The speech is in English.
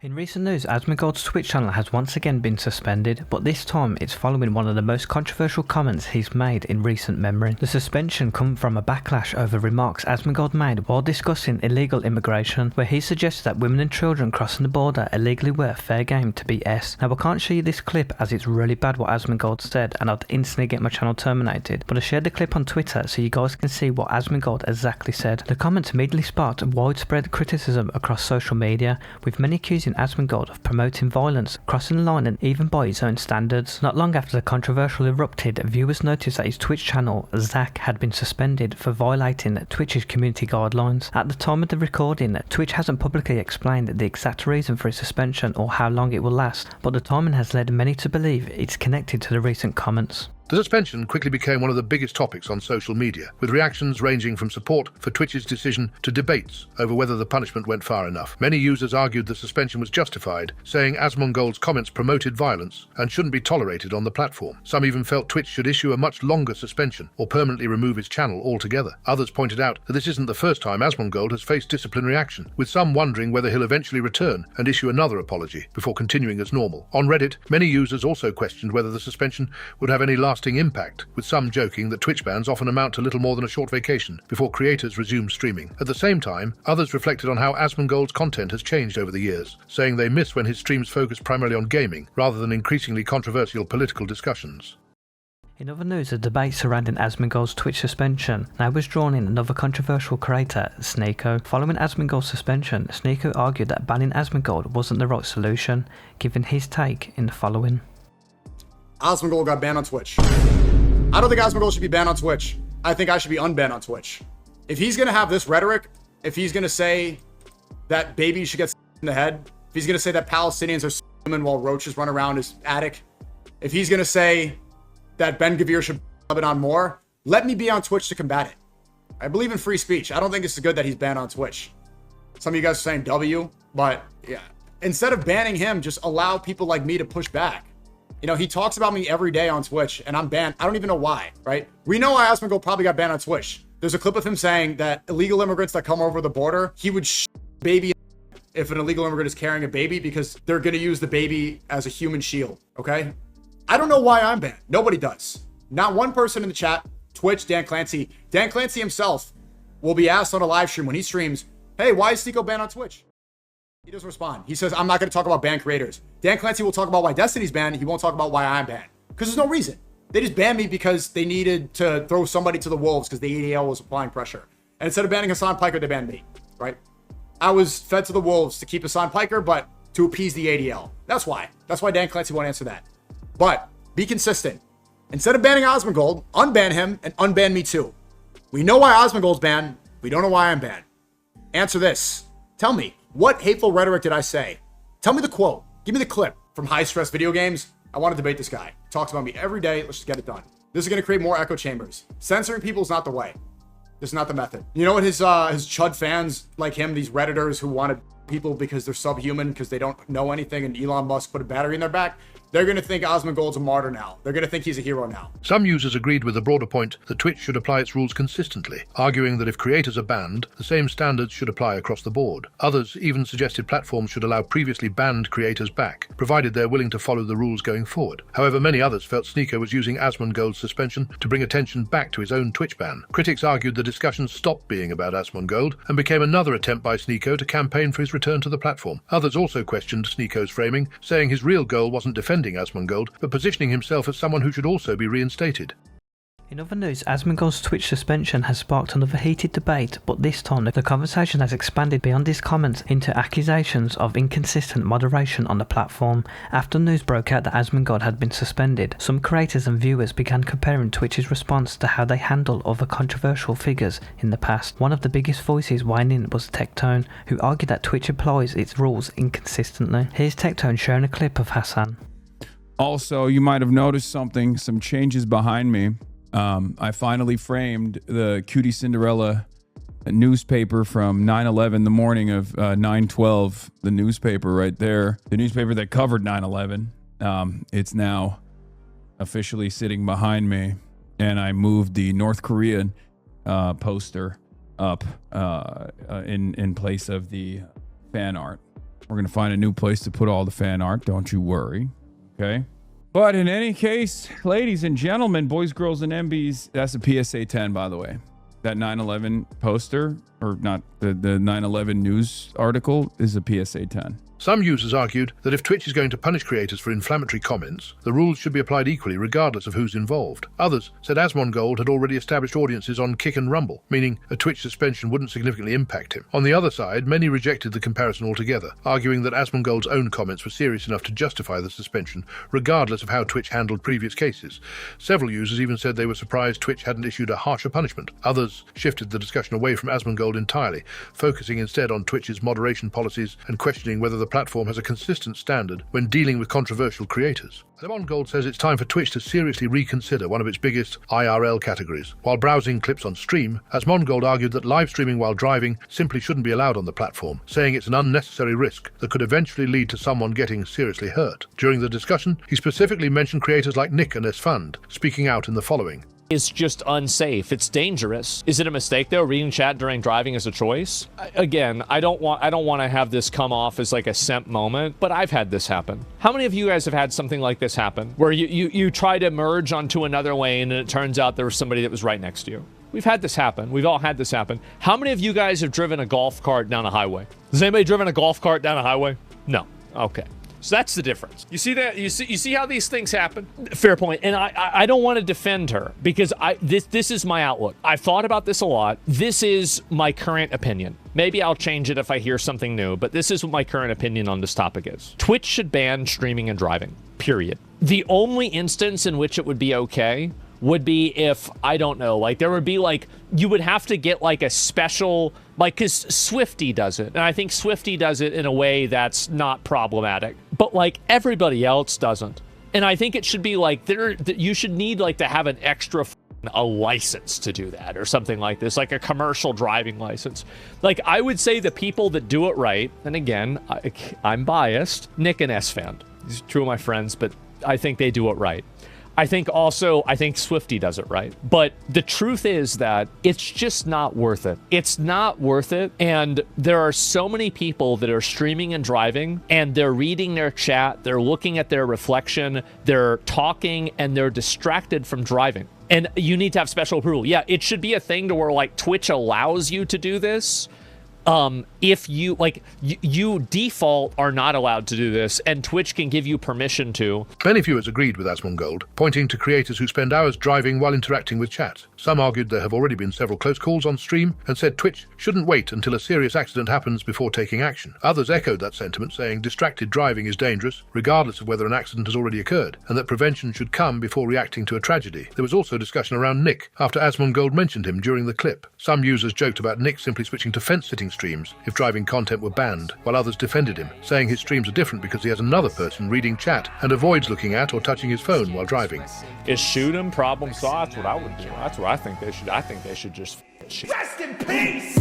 In recent news, Asmongold's Twitch channel has once again been suspended, but this time it's following one of the most controversial comments he's made in recent memory. The suspension come from a backlash over remarks Asmongold made while discussing illegal immigration, where he suggested that women and children crossing the border illegally were fair game to be S. Now I can't show you this clip as it's really bad what Asmongold said and I'd instantly get my channel terminated, but I shared the clip on Twitter so you guys can see what Asmongold exactly said. The comments immediately sparked widespread criticism across social media, with many accusing Asmongold of promoting violence, crossing the line and even by his own standards. Not long after the controversial erupted, viewers noticed that his Twitch channel, Zach, had been suspended for violating Twitch's community guidelines. At the time of the recording, Twitch hasn't publicly explained the exact reason for his suspension or how long it will last, but the timing has led many to believe it's connected to the recent comments. The suspension quickly became one of the biggest topics on social media, with reactions ranging from support for Twitch's decision to debates over whether the punishment went far enough. Many users argued the suspension was justified, saying Asmongold's comments promoted violence and shouldn't be tolerated on the platform. Some even felt Twitch should issue a much longer suspension or permanently remove his channel altogether. Others pointed out that this isn't the first time Asmongold has faced disciplinary action, with some wondering whether he'll eventually return and issue another apology before continuing as normal. On Reddit, many users also questioned whether the suspension would have any lasting impact, with some joking that Twitch bans often amount to little more than a short vacation before creators resume streaming. At the same time, others reflected on how Asmongold's content has changed over the years, saying they miss when his streams focus primarily on gaming rather than increasingly controversial political discussions. In other news, the debate surrounding Asmongold's Twitch suspension now was drawn in another controversial creator, Sneako. Following Asmongold's suspension, Sneako argued that banning Asmongold wasn't the right solution, giving his take in the following. Asmongold got banned on Twitch. I don't think Asmongold should be banned on Twitch. I think I should be unbanned on Twitch. If he's going to have this rhetoric, if he's going to say that babies should get in the head, if he's going to say that Palestinians are women while roaches run around his attic, if he's going to say that Ben Gavir should rub it on more, let me be on Twitch to combat it. I believe in free speech. I don't think it's good that he's banned on Twitch. Some of you guys are saying W, but yeah. Instead of banning him, just allow people like me to push back. You know, he talks about me every day on Twitch and I'm banned. I don't even know why, right? We know why Asmongold probably got banned on Twitch. There's a clip of him saying that illegal immigrants that come over the border, he would baby if an illegal immigrant is carrying a baby because they're going to use the baby as a human shield, okay? I don't know why I'm banned. Nobody does. Not one person in the chat, Twitch, Dan Clancy. Dan Clancy himself will be asked on a live stream when he streams, hey, why is Sneako banned on Twitch? He doesn't respond. He says, I'm not going to talk about banned creators. Dan Clancy will talk about why Destiny's banned. He won't talk about why I'm banned. Because there's no reason. They just banned me because they needed to throw somebody to the wolves because the ADL was applying pressure. And instead of banning Hassan Piker, they banned me, right? I was fed to the wolves to keep Hassan Piker, but to appease the ADL. That's why. That's why Dan Clancy won't answer that. But be consistent. Instead of banning Asmongold, unban him and unban me too. We know why Asmongold's banned. We don't know why I'm banned. Answer this. Tell me. What hateful rhetoric did I say? Tell me the quote. Give me the clip from High Stress Video Games. I want to debate this guy. He talks about me every day. Let's just get it done. This is going to create more echo chambers. Censoring people is not the way. This is not the method. You know what his chud fans like him, these Redditors who wanted people because they're subhuman, because they don't know anything, and Elon Musk put a battery in their back, they're going to think Asmongold's a martyr now. They're going to think he's a hero now. Some users agreed with the broader point that Twitch should apply its rules consistently, arguing that if creators are banned, the same standards should apply across the board. Others even suggested platforms should allow previously banned creators back, provided they're willing to follow the rules going forward. However, many others felt Sneako was using Asmongold's suspension to bring attention back to his own Twitch ban. Critics argued the discussion stopped being about Asmongold and became another attempt by Sneako to campaign for his return to the platform. Others also questioned Sneako's framing, saying his real goal wasn't defending Asmongold, but positioning himself as someone who should also be reinstated. In other news, Asmongold's Twitch suspension has sparked another heated debate, but this time the conversation has expanded beyond his comments into accusations of inconsistent moderation on the platform. After news broke out that Asmongold had been suspended, some creators and viewers began comparing Twitch's response to how they handle other controversial figures in the past. One of the biggest voices weighing in was Tectone, who argued that Twitch applies its rules inconsistently. Here's Tectone sharing a clip of Hassan. Also, you might have noticed some changes behind me. I finally framed the Cutie Cinderella newspaper from 9/11, the morning of 9/12, the newspaper right there, the newspaper that covered 9/11. It's now officially sitting behind me, and I moved the North Korean poster up in place of the fan art. We're going to find a new place to put all the fan art. Don't you worry. Okay. But in any case, ladies and gentlemen, boys, girls, and MBs, that's a PSA 10, by the way. That 9/11 poster, or not, the 9/11 news article is a PSA 10. Some users argued that if Twitch is going to punish creators for inflammatory comments, the rules should be applied equally regardless of who's involved. Others said Asmongold had already established audiences on Kick and Rumble, meaning a Twitch suspension wouldn't significantly impact him. On the other side, many rejected the comparison altogether, arguing that Asmongold's own comments were serious enough to justify the suspension, regardless of how Twitch handled previous cases. Several users even said they were surprised Twitch hadn't issued a harsher punishment. Others shifted the discussion away from Asmongold entirely, focusing instead on Twitch's moderation policies and questioning whether the platform has a consistent standard when dealing with controversial creators. Asmongold says it's time for Twitch to seriously reconsider one of its biggest IRL categories. While browsing clips on stream, Asmongold argued that live streaming while driving simply shouldn't be allowed on the platform, saying it's an unnecessary risk that could eventually lead to someone getting seriously hurt. During the discussion, he specifically mentioned creators like Nick and Esfand, speaking out in the following. Is just unsafe. It's dangerous. Is it a mistake though? Reading chat during driving is a choice. Again, I don't want to have this come off as like a simp moment, but I've had this happen. How many of you guys have had something like this happen where you try to merge onto another lane and it turns out there was somebody that was right next to you? We've had this happen. We've all had this happen. How many of you guys have driven a golf cart down a highway? Has anybody driven a golf cart down a highway? No. Okay. So that's the difference. You see that? You see how these things happen? Fair point. And I don't want to defend her because this is my outlook. I've thought about this a lot. This is my current opinion. Maybe I'll change it if I hear something new, but this is what my current opinion on this topic is. Twitch should ban streaming and driving, period. The only instance in which it would be okay would be if, I don't know, like there would be like, you would have to get like a special, like, because Swifty does it. And I think Swifty does it in a way that's not problematic. But like everybody else doesn't. And I think it should be like, you should need like to have an extra a license to do that or something like this, like a commercial driving license. Like I would say the people that do it right, and again, I'm biased, Nick and Esfand. These are two of my friends, but I think they do it right. I think Swifty does it right. But the truth is that it's just not worth it. It's not worth it. And there are so many people that are streaming and driving and they're reading their chat, they're looking at their reflection, they're talking, and they're distracted from driving. And you need to have special approval. Yeah, it should be a thing to where like Twitch allows you to do this. If you you default are not allowed to do this, and Twitch can give you permission to. Many viewers agreed with Asmongold, pointing to creators who spend hours driving while interacting with chat. Some argued there have already been several close calls on stream and said Twitch shouldn't wait until a serious accident happens before taking action. Others echoed that sentiment, saying distracted driving is dangerous, regardless of whether an accident has already occurred, and that prevention should come before reacting to a tragedy. There was also discussion around Nick, after Asmongold mentioned him during the clip. Some users joked about Nick simply switching to fence-sitting streams if driving content were banned, while others defended him, saying his streams are different because he has another person reading chat and avoids looking at or touching his phone while driving. Is shoot 'em, problem solved? That's what I would do. That's what I think they should. I think they should just shoot. Rest in peace!